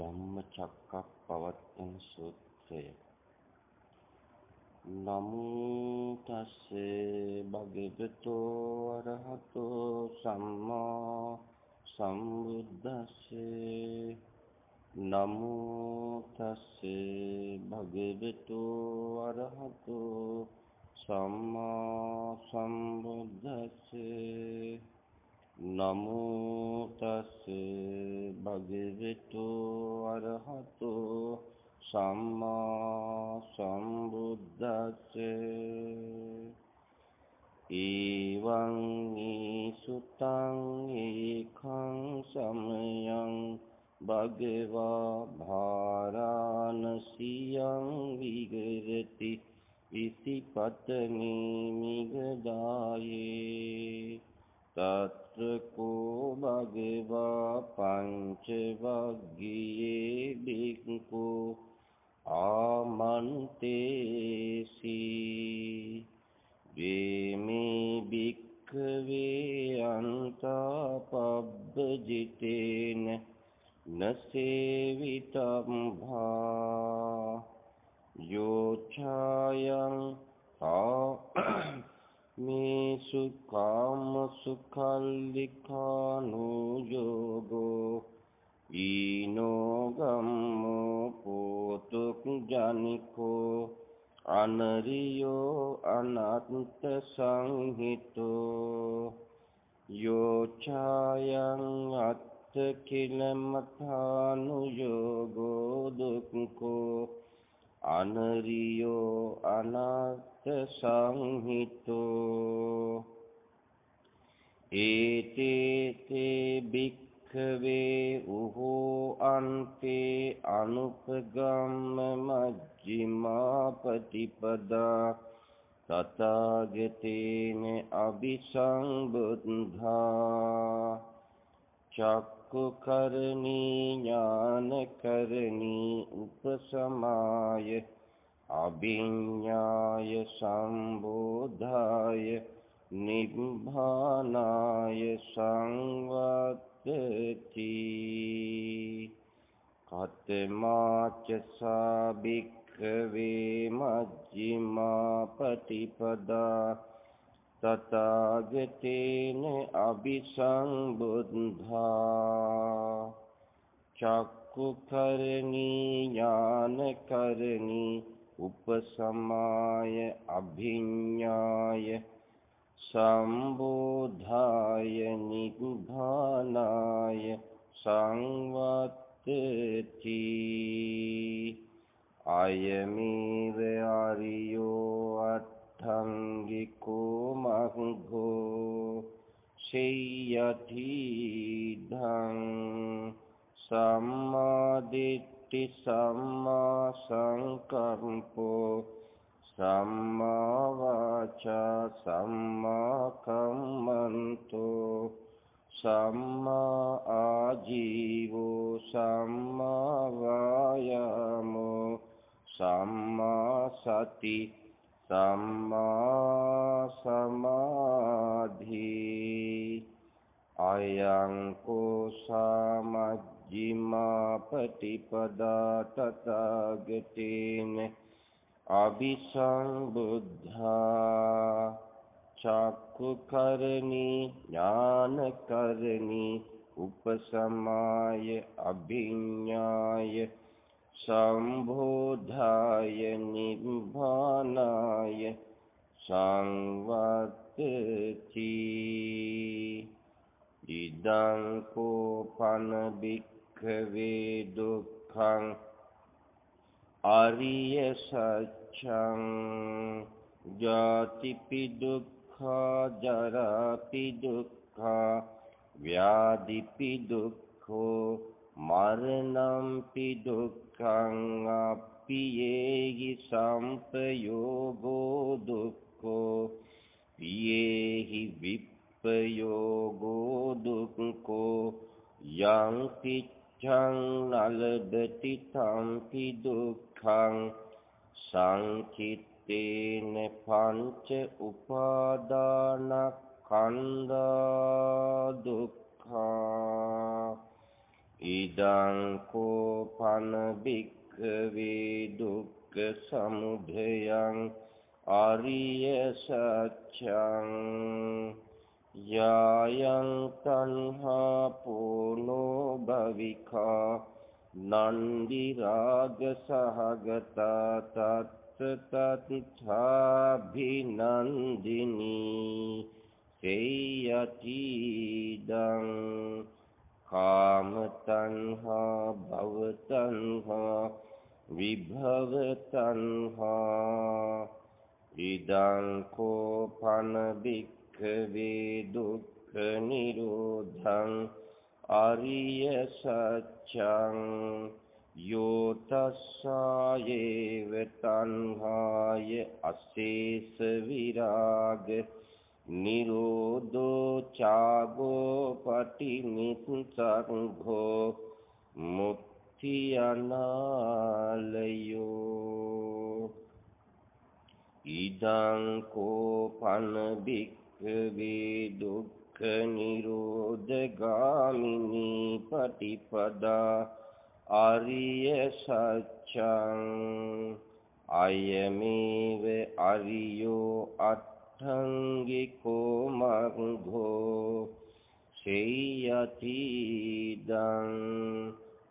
ධම්මචක්කප්පවත්තන සූත්‍රය. නමෝ තස්සේ භගවතු අරහතෝ සම්මා සම්බුද්දස්සේ. නමෝ තස්සේ භගවතු අරහතෝ සම්මා සම්බුද්දස්සේ. නමෝ තස්සේ භගවතු අරහතෝ සම්මා සම්බුද්දස්සේ. ඊවං ඊසුතං ඒකං සමයං භගවා භාරාණසියං විහෙරති ඉසිපතනේ මිගදායේ. තත්‍ර කෝ භගවා පංච වග්ගියේ බික්ඛු ආමන්තේසි. වේමේ භික්ඛවේ අන්තා පබ්බජිතේන නසේවිතම්භා යෝචායං මේ සුඛාම සුඛල්ලිකානෝ යෝගෝ ඊනෝ ගම්මෝ පෝතුක් ජනිකෝ අනරියෝ අනත්ත සංහිතෝ යෝචායං අත්ථ කිලමථානු යෝගෝ දුක්ඛෝ අනරියෝ අනත්ත සංහිතෝ. ඒතේ භික්ඛවේ උහෝ අන්තේ අනුපගම්ම මජ්ක්‍ධිමා පටිපදා තථාගතේන අபிසම්බුද්ධා. චක්ඛුකරණී ඥානකරණී උපසමාය අභිඤ්ඤාය සම්බෝධාය නිබ්බානාය සංවත්තති. කතමාච සාභික්ඛවේ මජ්ක්‍ධිමා පටිපදා තථාගතේන අபிසම්බුද්ධා. චක්ඛුකරණී ඥානකරණී උපසමාය අභිඤ්ඤාය සම්බෝධාය නිබ්බානාය සංවත්තති. අයමේව ආරියෝ අට්ඨංගිකෝ මග්ගෝ සේයති ධං සම්මාදිට්ඨි සම්මා සංකම්පෝ සම්මා වාචා සම්මා කම්මන්තෝ සම්මා ආජීවෝ සම්මා වායාමෝ සම්මා සති සම්මා සමාධි. අයං කෝ සමජ්ක්‍ධිමා පටිපදා තථාගතේන අபிසම්බුද්ධා. චක්ඛුකරණී ඥානකරණී උපසමාය අභිඤ්ඤාය සම්බෝධාය නිබ්බානාය සංවත්තති. ඉදං කෝපන භික්ඛවේ දුක්ඛං ආරිය සත්‍යං ජාතිපි දුක්ඛා ජරාපි දුක්ඛා ව්‍යාධිපි දුක්ඛෝ මරණම්පි දුක්ඛං අප්පියේහි සම්පයෝගෝ දුක්ඛෝ පියේහි විප්පයෝගෝ දුක්ඛෝ යං පිච්ඡං නලබති තම්පි දුක්ඛං සංකිට්ඨේන පංච උපාදානස්කන්ධා දුක්ඛා. ඉදං කෝපන භික්ඛවේ දුක්ඛ සමුදයං ආරිය සත්‍යං යායං තණ්හා පෝනෝ භවිකා නන්දි රාග සහගතා තත්ත තත්ථාභිනන්දිනී සේයතිදං කාම තණ්හා භව තණ්හා විභව තණ්හා ඉදං කෝපන භික්ඛවේ දුක්ඛ නිරෝධං ආරිය සත්‍යං යෝ තස්සායේව තණ්හාය අශේෂ විරාග නිරෝධෝ චාගෝ පටිනිස්සග්ගෝ මුක්ති අනාලයෝ ඉදං කෝපන භික්ඛවේ දුක්ඛ නිරෝධ ගාමිනී පටිපදා ආරිය සත්‍යං අයමේව අරියෝ අට්ඨංගිකෝ මග්ගෝ සේයතිදං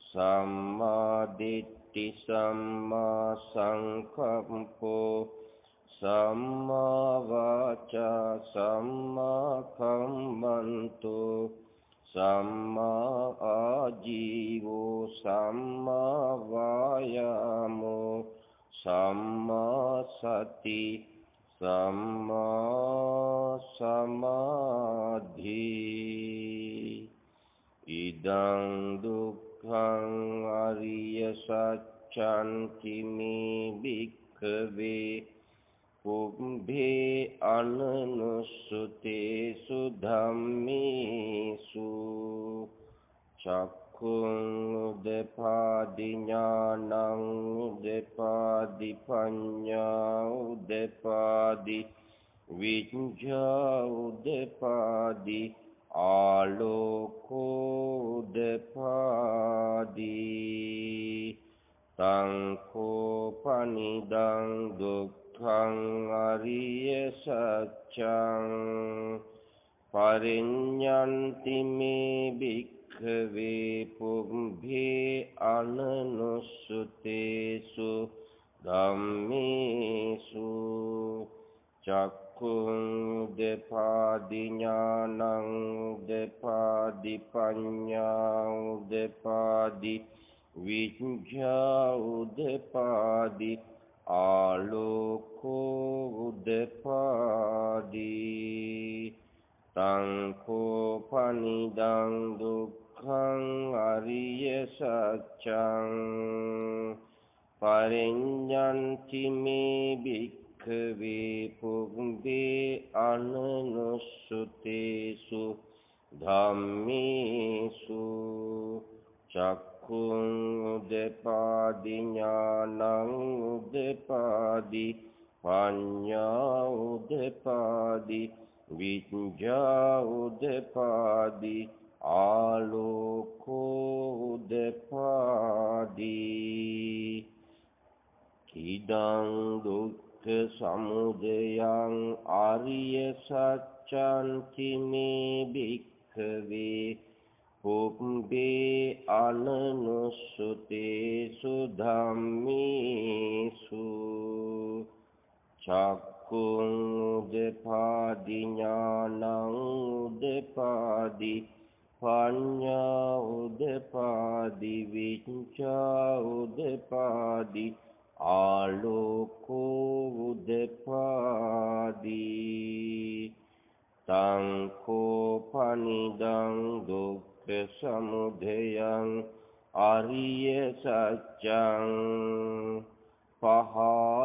සම්මා දිට්ඨි සම්මා සංකප්පෝ සම්මා වාචා සම්මා කම්මන්තෝ සම්මා ආජීවෝ සම්මා වායාමෝ සම්මා සති සම්මා සමාධි ඉදං දුක්ඛං අරිය සත්‍යං කිමේ භික්ඛවේ පුබ්බේ අනනුස්සතේසු ධම්මේසු චක්ඛුං උදපාදි ඥානං උදපාදි පඤ්ඤා උදපාදි විඤ්ඤා උදපාදි ආලෝකෝ උදපාදි තං කෝපනිදං දුක්ඛං අරිය සත්‍යං පරිඤ්ඤන්ති මේ භික්ඛවේ පුබ්බේ අනනුස්සතේසු ධම්මේසු චක්ඛුං උදපාදි ඥානං උදපාදි පඤ්ඤා උදපාදි විඤ්ඤා උදපාදි ආලෝකෝ උදපාදි තං කෝපනිදං දුක්ඛං අරිය සත්‍යං පරිඤ්ඤන්ති මේ භික්ඛවේ පුබ්බේ අනනුස්සතේසු ධම්මේසු චක්ඛුං උදපාදි ඥානං උදපාදි පඤ්ඤා උදපාදි විඤ්ඤා උදපාදි ආලෝකෝ උදපාදි ඉදං දුක්ඛ සමුදයං ආරිය සත්‍යං කිමේ භික්ඛවේ පුබ්බේ අනනුස්සතේසු ධම්මේසු චක්ඛුං උදපාදි ඥානං උදපාදි පඤ්ඤා උදපාදි විඤ්ඤා උදපාදි ආලෝකෝ උදපාදි තං කෝපනිදං දුක්ඛ සමුදයං ආරිය සත්‍යං පහතබ්බන්ති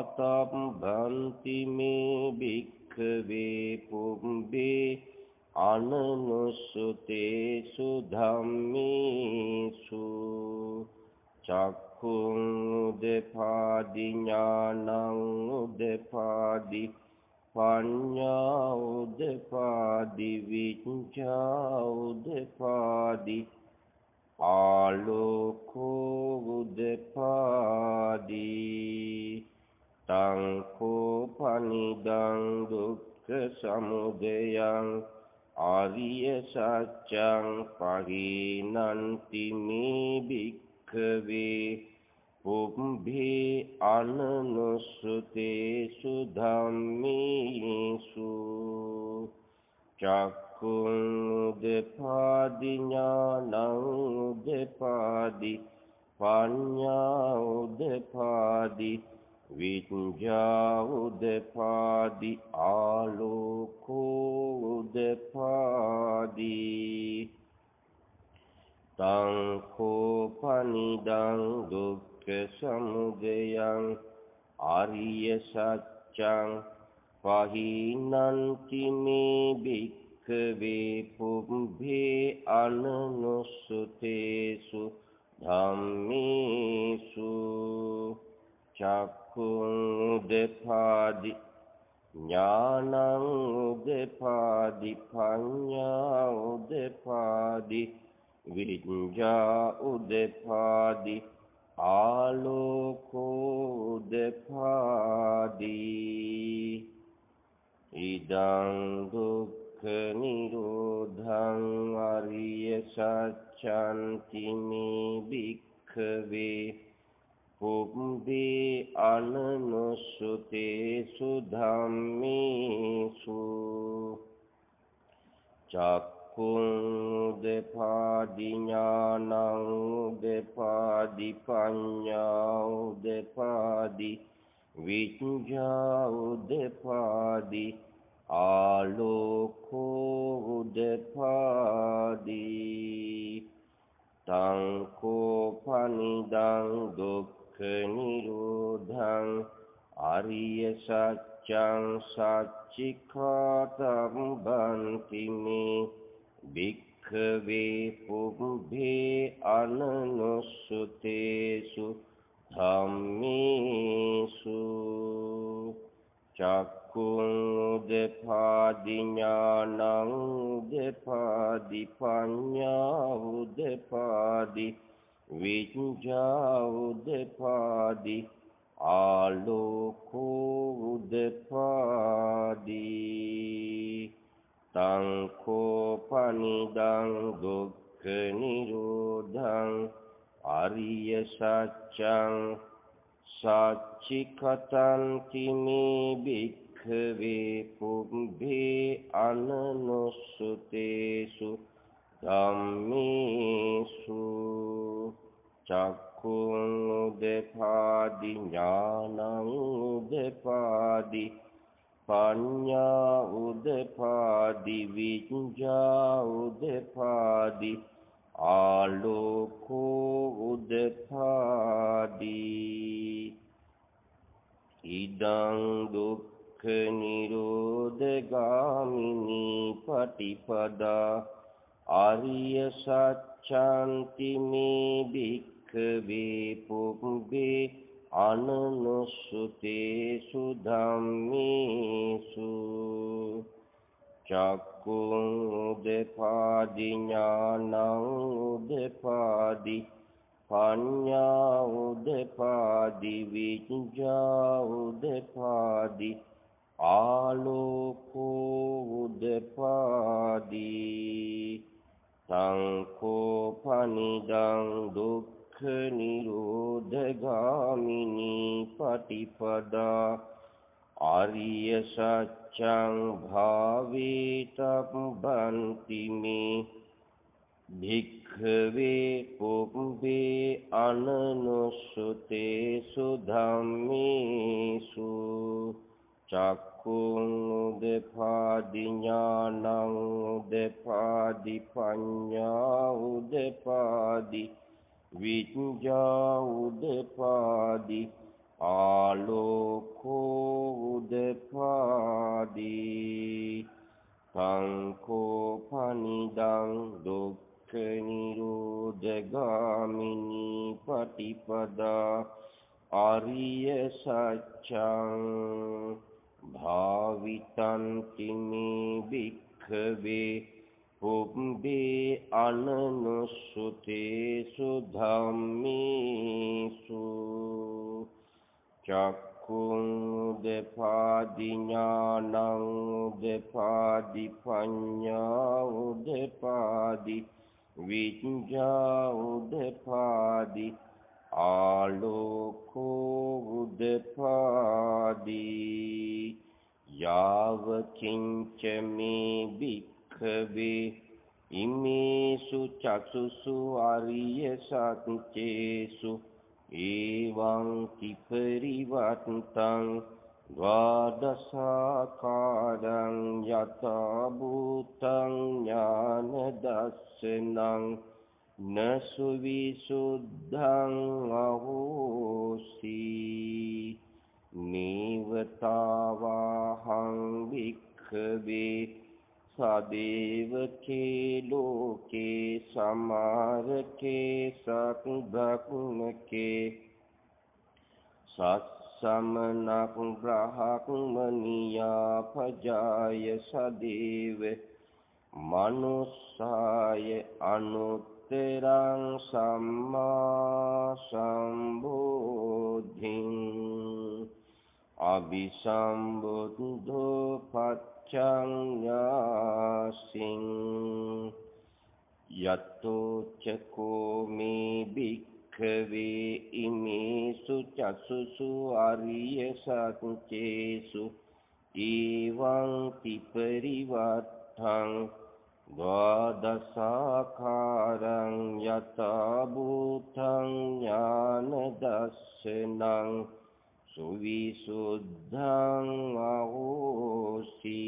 මේ භික්ඛවේ පුබ්බේ අනනුස්සතේසු ධම්මේසු චක්ඛුං උදපාදි ඥානං උදපාදි පඤ්ඤා උදපාදි විඤ්ඤා උදපාදි ආලෝකෝ උදපාදී තං කෝපනිදං දුක්ඛ සමුදයං ආර්ය සත්‍යං පහිනන්ති මේ භික්ඛවේ පුබ්බේ අනනුස්සතේසු ධම්මේසු චක්ඛුං උදපාදි ඥානං උදපාදි පඤ්ඤා උදපාදි විඤ්ඤා උදපාදි ආලෝකෝ උදපාදි තං කෝපනිදං දුක්ඛ සමුදයං ආර්ය සත්‍යං පහිනන්ති මේ භික්ඛවේ පුබ්බේ අනනුස්සතේසු ධම්මේසු චක්ඛුං උදපාදි ඥානං උදපාදි පඤ්ඤා උදපාදි විඤ්ඤා උදපාදි ආලෝකෝ උදපාදි ඉදං දුක්ඛ නිරෝධං අරිය සත්‍යන්ති මේ භික්ඛවේ පුබ්බේ අනනුස්සතේසු ධම්මේසු චක්ඛුං උදපාදි ඥානං උදපාදි පඤ්ඤා උදපාදි විඤ්ඤා උදපාදි ආලෝකෝ උදපාදි තං කෝපනිදං දුක්ඛ නිරෝධං ආර්ය සත්‍යං සච්චිකාතං බන්ති මේ භික්ඛවේ පුබ්බේ අනනුස්සතේසු ධම්මේසු චක්ඛුං උදපාදි ඥානං උදපාදි පඤ්ඤා උදපාදි විඤ්ඤා උදපාදි ආලෝකෝ උදපාදි තං කෝපනිදං දුක්ඛ නිරෝධං ආර්ය සත්‍යං සච්චිකතන්ති මේ භික්ඛවේ පුබ්බේ අනනුස්සතේසු ධම්මේසු චක්ඛුං උදපාදි ඥානං උදපාදි පඤ්ඤා උදපාදි විඤ්ඤා උදපාදි ආලෝකෝ උදපාදි ඉදං දුක්ඛ නිරෝධගාමිනී පටිපදා ආර්ය සත්‍යන්ති මේ භික්ඛවේ පුබ්බේ අනනුස්සතේසු ධම්මේසු චක්ඛුං උදපාදි ඥානං උදපාදි පඤ්ඤා උදපාදි විඤ්ඤා උදපාදි ආලෝකෝ උදපාදි තං කෝපනිදං දුක්ඛ නිරෝධගාමිනී පටිපදා ආර්ය සත්‍යං භාවේතබ්බන්ති මේ භික්ඛවේ පුබ්බේ අනනුස්සතේසු ධම්මේසු චක්ඛුං උදපාදි ඥානං උදපාදි පඤ්ඤා උදපාදි විඤ්ඤා උදපාදි ආලෝකෝ උදපාදි තං කෝපනිදං දුක්ඛ නිරෝධගාමිනී පටිපදා ආර්ය සත්‍යං භාවිතන්ති මේ භික්ඛවේ පුබ්බේ අනනුසුතේසු ධම්මේසු චක්ඛුං උදපාදි ඥානං උදපාදි පඤ්ඤා උදපාදි විඤ්ඤා උදපාදි ආලෝකෝ උදපාදි යාව කිංච මේ භික්ඛවේ ඉමේසු චක්සුසු ආරිය සත්‍යේසු එවං කිපරිවත්තං ද්වාදසාකාරං යතා භූතං ඥාන දස්සනං නසු විසුද්ධං අහෝසි නීවතාවාහං භික්ඛවේ සදේවකේ ලෝකේ සමාරකේ සත්බ්‍රහ්මකේ සත්සමනක් බ්‍රහ්මනියා පජාය සදේව මනුස්සාය අනුත්තරං සම්මා සම්බුද්ධින් අபிසම්බුද්ධෝ පච්චඤ්ඤාසින් යතෝ චකෝ මේ භික්ඛවේ ඉමේසු චක්සුසු ආරිය සත්‍යේසු එවං තිපරිවත්තං ද්වාදසාකාරං යතා භූතං ඥාන දස්සනං සුවිසුද්ධං අහෝසි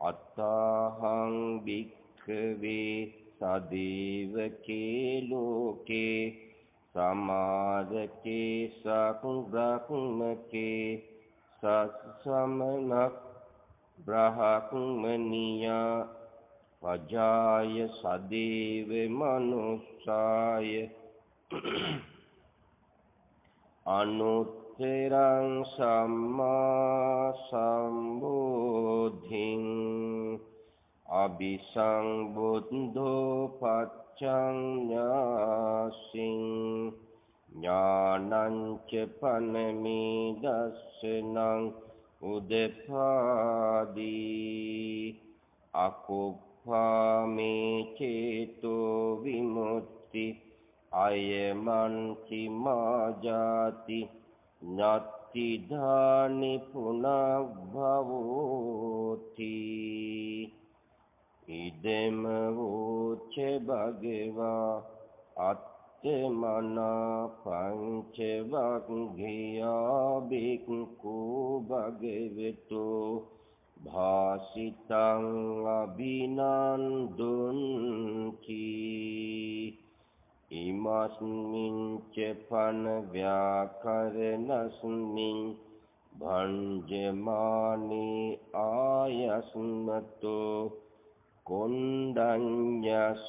අත්තහං භික්ඛවේ සදේවකේ ලෝකේ සමාදකේ සක්බ්‍රහ්මකේ සත්සමනක් බ්‍රහ්මනියා පජාය සදේව මනුස්සාය අනුත්තරං සම්මා සම්බුද්ධින් අபிසම්බුද්ධෝ පච්චඤ්ඤාසින් ඥානං ච පනමේ දස්සනං උදපාදී අකුප්පාමේ චේතෝ විමුක්ති අයමන්ති මාජාති නත්ති ධානි පුනබ්භවෝති ඉදෙම වූච භගවා අත්තමනා පංච වග්ගියා බික්ඛු භගවතු භාසිතං අභිනන්දුන්ති ඉමස්මින් ච පන ව්‍යාකරණස්මින් භංජමානේ ආයස්මතෝ කොණ්ඩඤ්ඤස්ස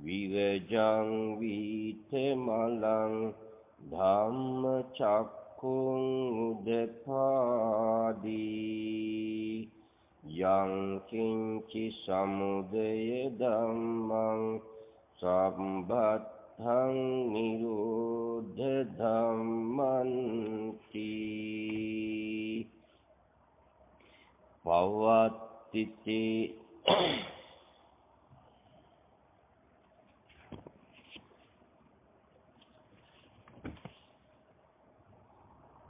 විරජං වීතමලං ධම්මචක්ඛුං උදපාදී යං කිංචි සමුදය ධම්මං සම්බත්තං නිරෝධ ධම්මන්ති පවත්තිති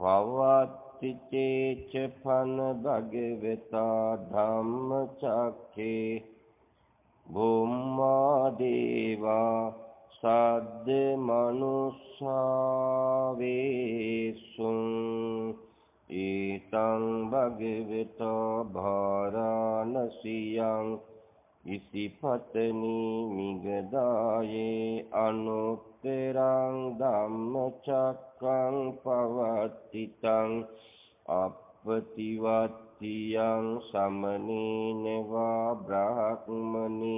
පවත්තිතේ ච පන භගවතා ධම්මචක්ඛේ බුම්මා දේවා සද්ද මනුස්සා වේසුං ඊතං භගවතා භාරාණසියං ඉසිපතනි මිගදායේ අනුත්තරං ධම්මචක්ඛං පවත්තිතං අප්පතිවත්තියං සමනේනවා බ්‍රාහ්මනේනවා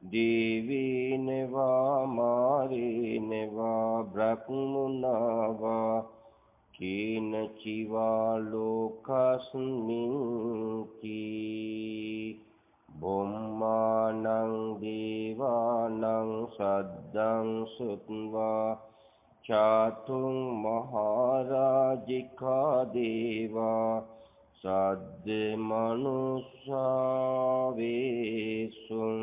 දේවීනවා මාරේනවා බ්‍රහ්මුණාවා කේන චිවා ලෝකස්මින් බොම්මානං දේවානං සද්දං සුත්වා චාතුං මහරජිකා දේවා සද්ද මනුෂ්‍යා වේසුං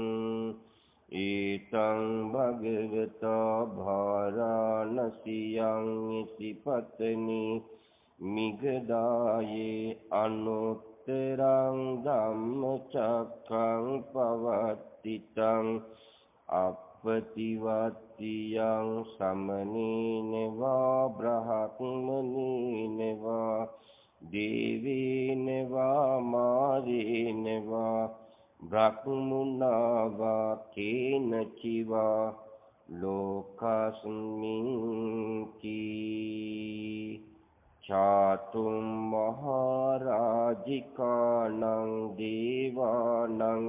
ඊතං භගවතා භාරාණසියං ඉතිපතනි මිගදායේ අනුත්තරං ධම්මචක්ඛං පවත්තිතං අප්පතිවත්තියං සමනීනවා බ්‍රහ්මනීනවා දේවීනවා මාරීනවා බ්‍රහ්මුණවා කේනචිවා ලෝකස්මින් චාතුම් මහරජිකානං දේවානං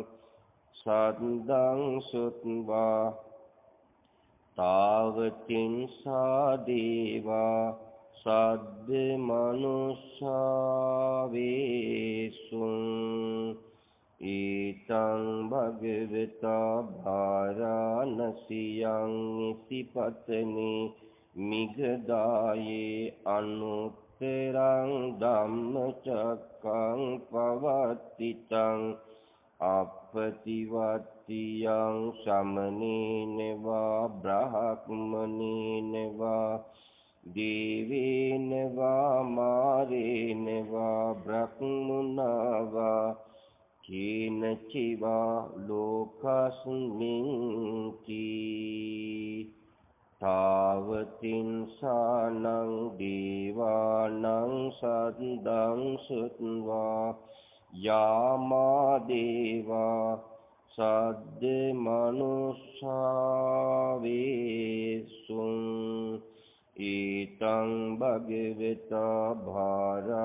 සද්දං සුත්වා තාවතින්සා දේවා සද්ද මනුෂ්‍යා වේසුං ඊතං භගවතා භාරාණසියං ඉතිපතනි මිගදායේ අනුත්තරං ධම්මචක්ඛං පවත්තිතං අප්පතිවත්තියං සමනීනවා බ්‍රහ්මනීනවා දේවීනවා මාරීනවා බ්‍රහ්මුණවා කේනචිවා ලෝකස්මින් තාවතින්සානං දේවානං සද්දං සුත්වා යාමා දේවා සද්ද මනුෂ්‍යා වේසුං ඊතං භගවතා භාරාණසියං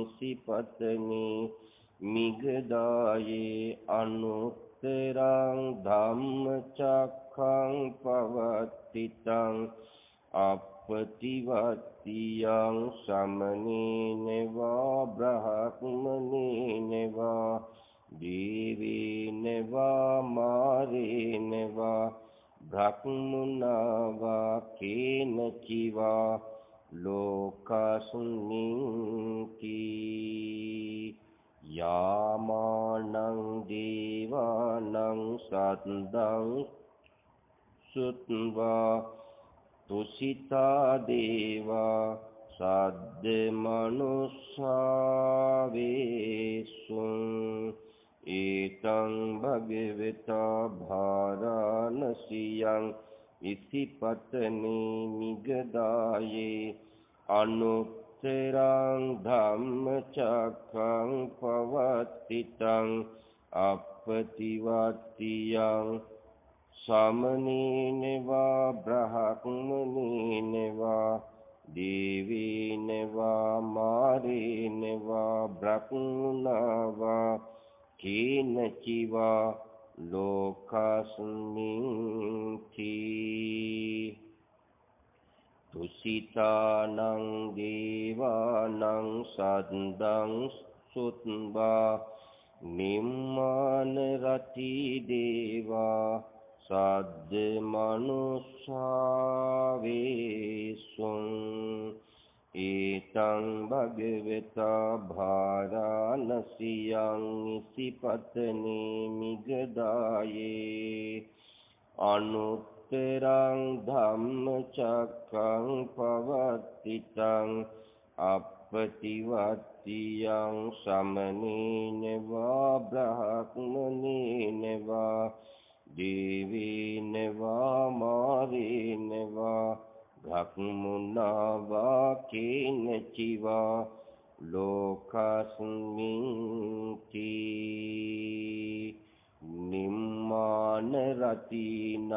ඉසිපතනි මිගදායේ අනුත්තරං ධම්මචක්ඛං පවත්තිතං අප්පතිවත්තියං සමනීනවා බ්‍රහ්මනීනවා දේවීනවා මාරීනවා බ්‍රහ්මුණවා කේනචිවා ලෝකස්මින් යාමානං දේවානං සද්දං සුත්වා තුසිතා දේවා සද්ද මනුෂ්‍යා වේසුං ඊතං භගවතා භාරාණසියං ඉතිපතනි මිගදායේ අනුත්තරං ධම්මචක්ඛං පවත්තිතං අප්පතිවත්තියං සමනීනවා බ්‍රහ්මනීනවා දේවීනවා මාරීනවා බ්‍රහ්මුණවා කේනචිවා ලෝකස්මින් තුසිතානං දේවානං සද්දං සුත්වා නිම්මාන රති දේවා සද්ද මනුෂ්‍යා වේසුං ඊතං භගවතා භාරාණසියං ඉසිපතනි මිගදායේ අනුත්තරං ධම්මචක්ඛං පවත්තිතං අප්පතිවත්තියං සමනීනවා බ්‍රහ්මනීනවා දේවීනවා මාරීනවා බ්‍රහ්මුණවා කේනචිවා ලෝකස්මින් නිම්මාන රතිනං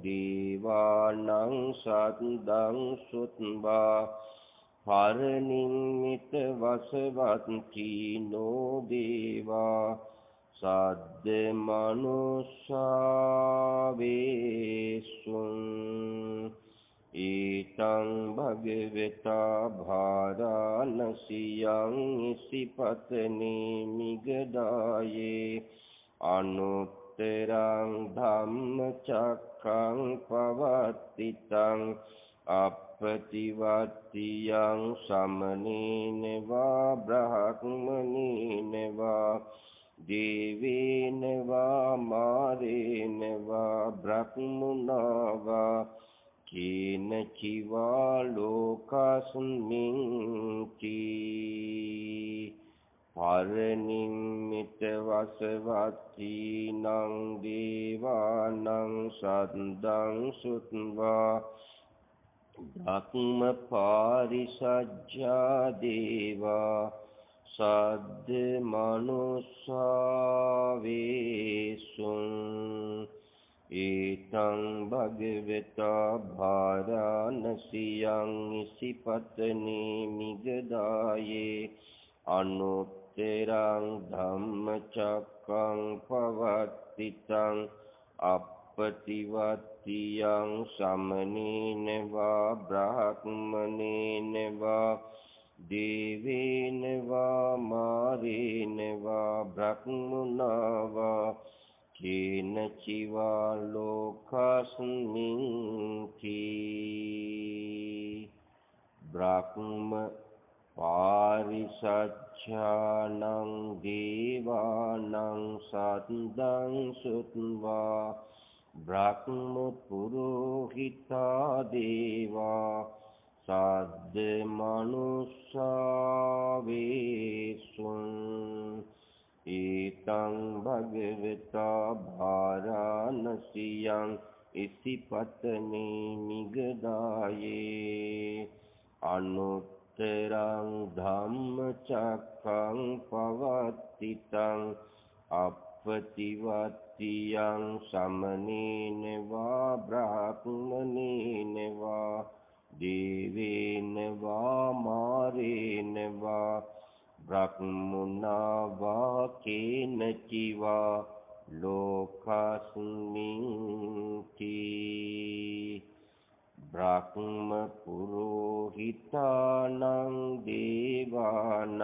දේවානං සද්දං සුත්වා පරනිම්මිත වසවත්ති නෝ දේවා සද්ද මනුෂ්‍යා වේසුං ඊතං භග භගවතා භාරාණසියං ඉසිපතනේ මිගදායේ අනුත්තරං ධම්මචක්ඛං පවත්තිතං අප්පතිවත්තියං සමනේන වා බ්‍රහ්මනේන වා දේවේන වා මාරේන වා බ්‍රහ්මනා වා කේන චිවා ලෝකස්මින් කී පරනිම්මිත වසවත්තීනං දේවානං සද්දං සුත්වා ධම්ම පාරිසජ්ජා දේවා සද්ද මනුස්සා වේසුං ඒතං භගවතා භාරාණසියං ඉසිපතනේ මිගදායේ අනුත්තරං ධම්මචක්ඛං පවත්තිතං අප්පතිවත්තියං සමනේන වා බ්‍රහ්මනේන වා දේවේන වා මාරේන වා බ්‍රහ්මනා වා කේන චිවා ලෝකස්මින් කී බ්‍රහ්ම පාරිසච්ඡානං දේවානං සද්දං සුත්වා බ්‍රහ්ම පුරෝහිතා දේවා සද්ද මනුස්සා වේසුං ඒතං භගවතා භාරාණසියං ඉසිපතනේ මිගදායේ අනුත්තරං ධම්මචක්ඛං පවත්තිතං අප්පතිවත්තියං සමනේන වා බ්‍රහ්මනේන වා දේවේන වා මාරේන වා බ්‍රහ්මනා වා කේන චිවා ලෝකස්මින් කී බ්‍රහ්ම පුරෝහිතානං දේවානං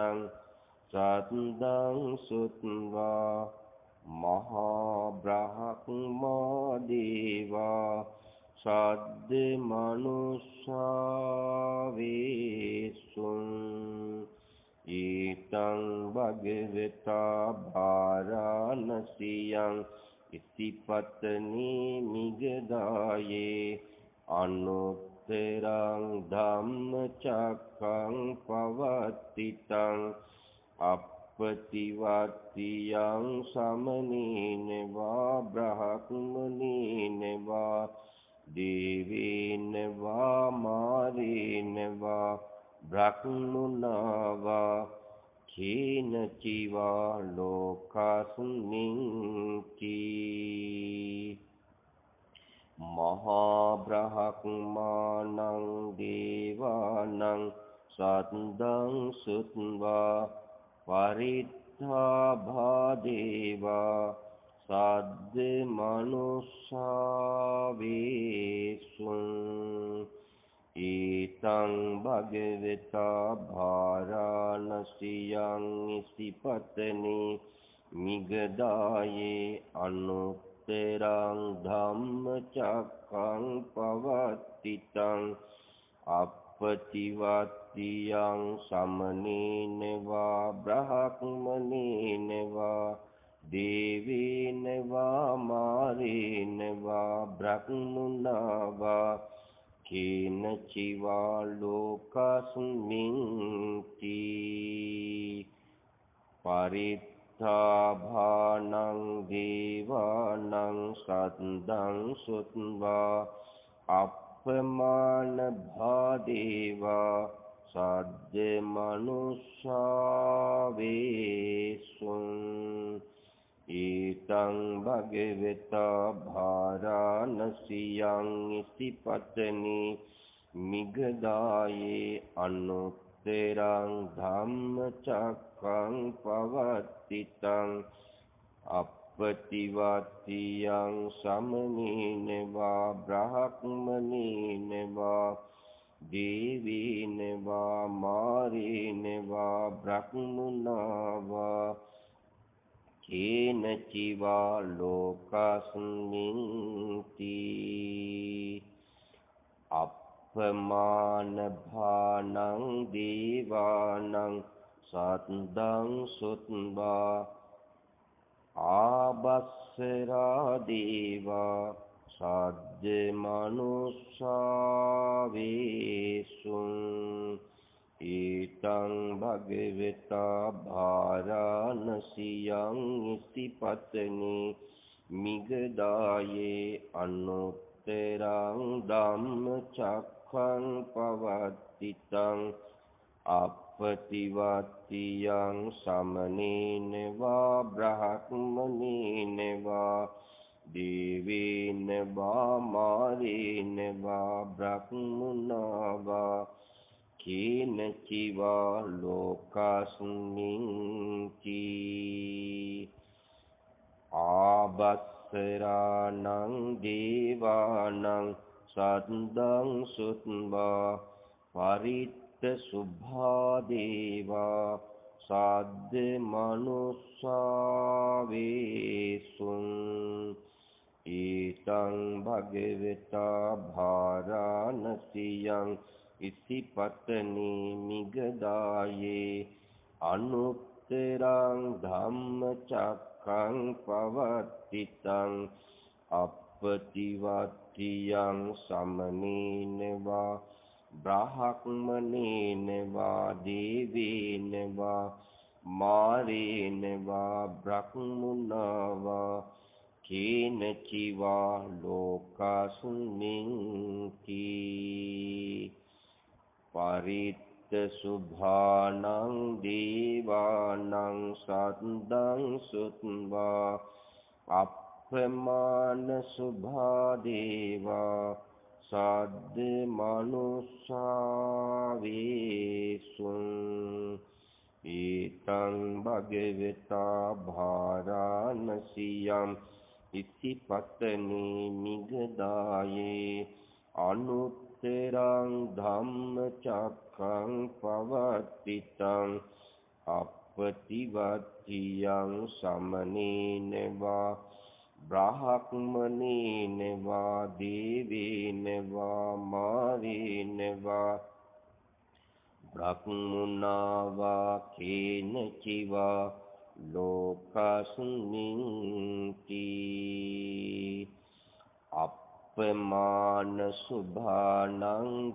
සද්දං සුත්වා මහා බ්‍රහ්මා දේවා සද්ද මනුස්සා වේසුං ඊතං භගවතා භාරාණසියං ඉසිපතනේ මිගදායේ අනුත්තරං ධම්මචක්ඛං පවත්තිතං අප්පතිවත්තියං සමනේන වා බ්‍රහ්මනේන වා දේවේන වා මාරේන වා බ්‍රහ්මනා වා කේන චිවා ලෝකස්මින් කී මහා බ්‍රහ්මානං දේවානං සද්දං සුත්වා පරිත්ථාභා දේවා සද්ද මනුස්සා වේසුං ඊතං භගවතා භාරාණසියං ඉසිපතනේ මිගදායේ අනුත්තරං ධම්මචක්ඛං පවත්තිතං අප්පතිවත්තියං සමනේන වා බ්‍රහ්මනේන වා දේවේන වා මාරේන වා බ්‍රහ්මනා වා කේන චිවා ලෝකස්මින් තී පරිත්ථාභානං දේවානං සද්දං සුත්වා අප්පමාන භාදේවා සද්ද මනුස්සා වේසුං ඊතං භගවතා භාරාණසියං ඉසිපතනේ මිගදායේ අනුත්තරං ධම්මචක්ඛං පවත්තිතං අප්පතිවත්තියං සමනේන වා බ්‍රහ්මනේන වා දේවීන වා මාරේන වා බ්‍රහ්මනා වා කේනචිවා ලෝකස්මින්ති අප්පමාන භානං දේවානං සද්දං සුත්වා ආබස්සරා දේවා සද්ද මනුස්සාවේසුං ඊතං භගවතා භාරාණසියං ඉසිපතනි මිගදායේ අනුත්තරං ධම්මචක්ඛං පවත්තිතං අප්පතිවත්තියං සමනේන වා බ්‍රහ්මනේන වා දේවේන වා මාරේන වා බ්‍රහ්මනා වා කේනචිවා ලෝකස්මින්ති ආබස්සරාණං දේවානං සද්දං සුත්වා පරිත්ත සුභා දේවා සද්ද මනුස්සාවේසුං ඊතං භගවතා භාරාණසියං ඉසිපතනි මිගදායේ අනුත්තරං ධම්මචක්ඛං පවත්තිතං අප්පතිවත්තියං සමනේන වා බ්‍රහ්මනේන වා දේවේන වා මාරේන වා බ්‍රහ්මනා වා කේනචිවා ලෝකස්මින්ති පරිත්ත සුභානං දේවානං සද්දං සුත්වා අප්පමාන සුභා දේවා සද්ද මනුස්සාවේසුං ඊතං භගවතා භාරාණසියං ඉසිපතනි මිගදායේ අනුත්තරං ධම්මචක්ඛං පවත්තිතං අප්පතිවත්තියං සමනේන වා බ්‍රහ්මනේන වා දේවේන වා මාරේන වා බ්‍රහ්මනා වා කේනචිවා ලෝකස්මින්ති අප්පමාන සුභානං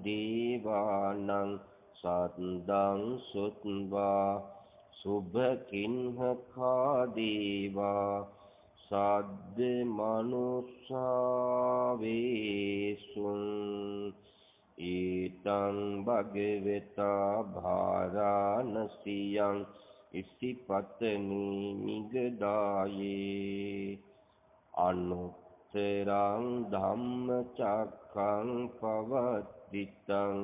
දේවානං සද්දං සුත්වා සුභකින්හකා දේවා සද්ද මනුස්සාවේසුං ඊතං භගවතා භාරාණසියං ඉසිපතනි මිගදායේ අනුත්තරං ධම්මචක්ඛං පවත්තිතං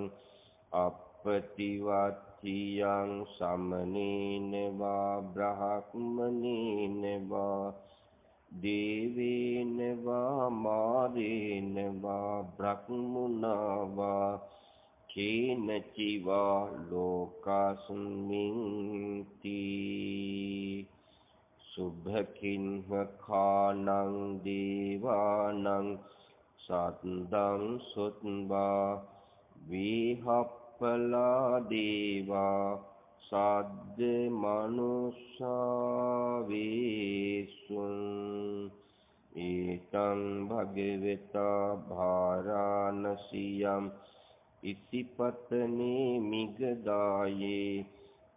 අප්පතිවත්තියං සමනේන වා බ්‍රහ්මනේන වා දේවේන වා මාරේන වා බ්‍රහ්මනා වා කේනචිවා ලෝකස්මින්ති සුභකින්හකානං දේවානං සද්දං සුත්වා විහප්පලා දේවා සද්ද මනුස්සාවේසුං ඊතං භගවතා භාරාණසියං ඉසිපතනි මිගදායේ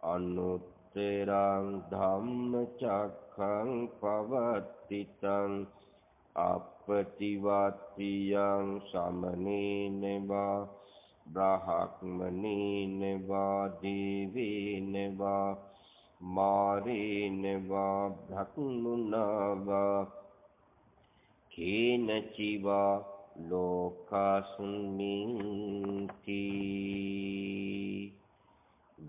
අනුත්තරං ධම්මචක්ඛං පවත්තිතං අප්පතිවත්තියං සමනේන වා බ්‍රහ්මනේන වා දේවේන වා මාරේන වා බ්‍රහ්මනා වා කේනචිවා ලෝකස්මින්ති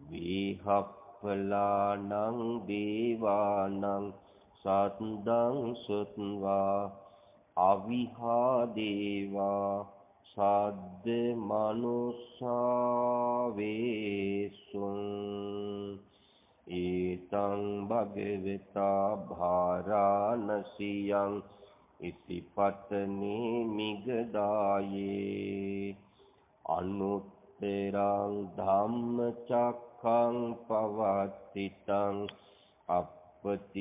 විහප්පලානං දේවානං සද්දං සුත්වා අවිහා දේවා සද්ද මනුස්සාවේසුං ඊතං භගවතා භාරාණසියං ඉසිපතනේ මිගදායේ අනුත්තරං ධම්මචක්ඛං පවත්තිතං අප්පතිවත්තියං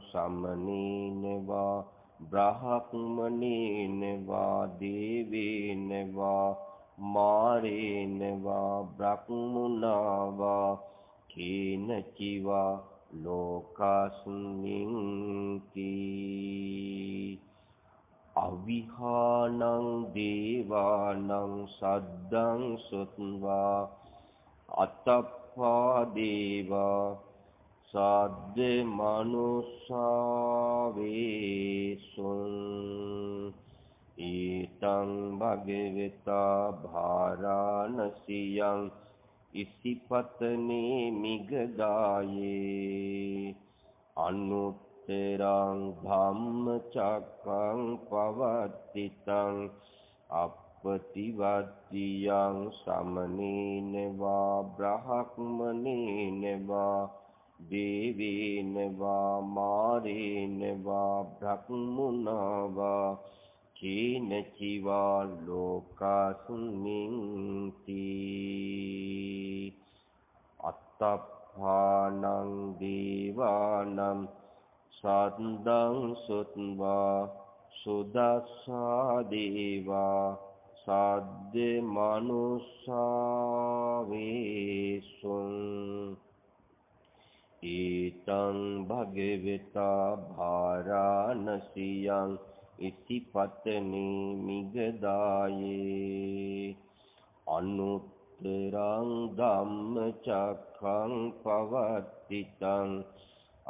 සමනීනවා බ්‍රහ්මනේනවා දේවේනවා මාරේනවා බ්‍රහ්මුණාවා කේනචිවා ලෝකස්මින්ති අවිහානං දේවානං සද්දං සුත්වා අතප්පා දේවා සද්ද මනුස්සාවේසුං ඊතං භගවතා භාරාණසියං ඉසිපතනේ මිගදායේ අනුත්තරං ධම්මචක්ඛං පවත්තිතං අප්පතිවත්තියං සමනේනවා බ්‍රහ්මනේනවා දේවේනවා මාරේනවා බ්‍රහ්මුණාවා කේනචිවා ලෝකස්මින්ති අත්තප්පානං දේවානං සද්දං සුත්වා සුදස්සා දේවා සද්ද මනුස්සාවේසුං ඊතං භගවතා භාරාණසියං ඉසිපතනේ මිගදායේ අනුත්තරං ධම්මචක්ඛං පවත්තිතං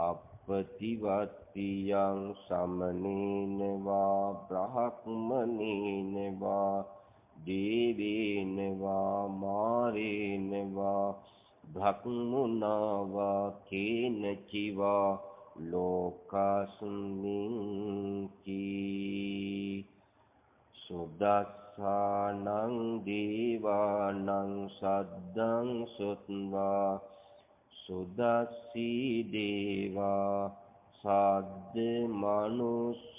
අප්පතිවත්තියං සමනේනවා බ්‍රහ්මනේනවා දේවේනවා මාරේනවා බ්‍රහ්මුණාවා කේනචිවා ලෝකස්මින්ති සුදස්සානං දේවානං සද්දං සුත්වා සුදස්සී දේවා සද්ද මනුස්සාවේසුං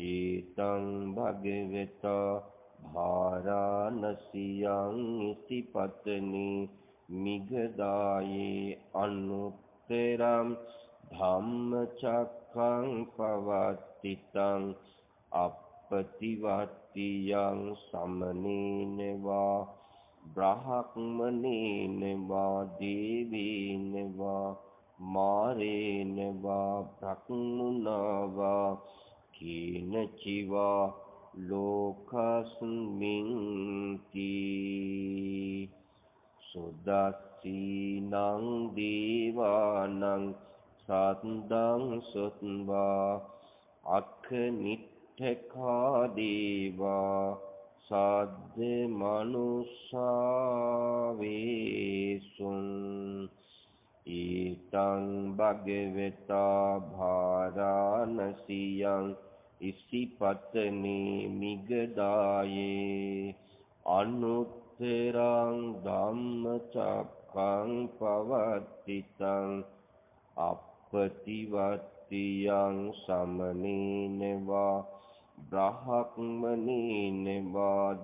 ඊතං භගවතා භාරාණසියං ඉසිපතනේ මිගදායේ අනුත්තරං ධම්මචක්ඛං පවත්තිතං අප්පතිවත්තියං සමනේනවා බ්‍රහ්මනේනවා දේවේනවා මාරේනවා බ්‍රහ්මුණාවා කේනචිවා ලෝකස්මින්ති සුදස්සීනං දේවානං සද්දං සුත්වා අක්ඛනිට්ඨකා දේවා සද්ද මනුස්සාවේසුං ඊතං භගවතා භාරාණසියං ඉසිපතනේ මිගදායේ අනුත්තරං ධම්මචක්ඛං පවත්තිතං අප්පතිවත්තියං සමනේනවා බ්‍රහ්මනේනවා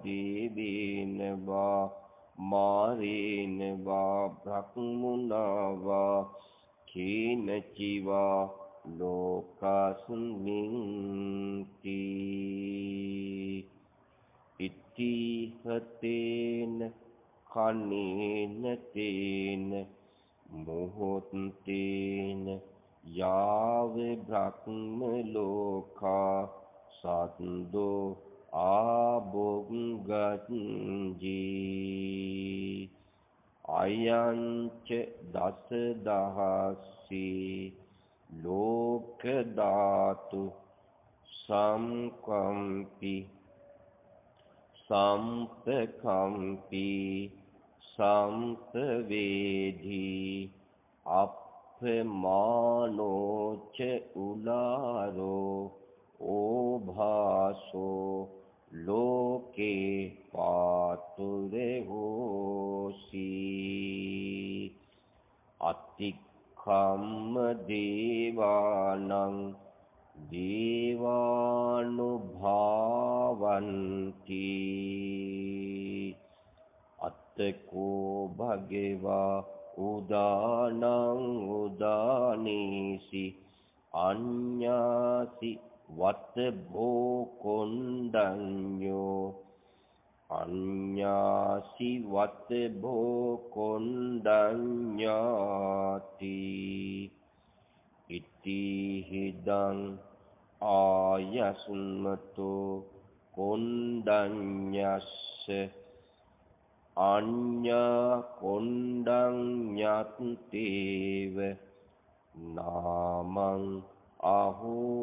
දේවේනවා මාරේනවා බ්‍රහ්මුණාවා කේනචිවා ලෝකස්මින්ති ඉතිහතේන කනේන තේන මොහොත්තේන යාව බ්‍රහ්ම ලෝකා සත්දෝ ආභුග්ගංජී අයංච දස දහස්සී ලෝක ධාතු සම්කම්පි සම්පකම්පි සම්පවේදී අප්පමානෝච උලාරෝ ඕභාසෝ ලෝකේ පාතුරේ හෝසි අතික්ඛම්ම දේවානං දේවානුභාවන්ති අත්තකෝ භගවා උදානං උදානීසි අඤ්ඤාසි වත්ත භෝ කොණ්ඩඤ්ඤෝ අඤ්ඤාසි වත්ත භෝ කොණ්ඩඤ්ඤාති ඉති හිදං ආයස්මතෝ කොණ්ඩඤ්ඤස්ස අඤ්ඤා කොණ්ඩඤ්ඤත්තේව නාමං අහෝ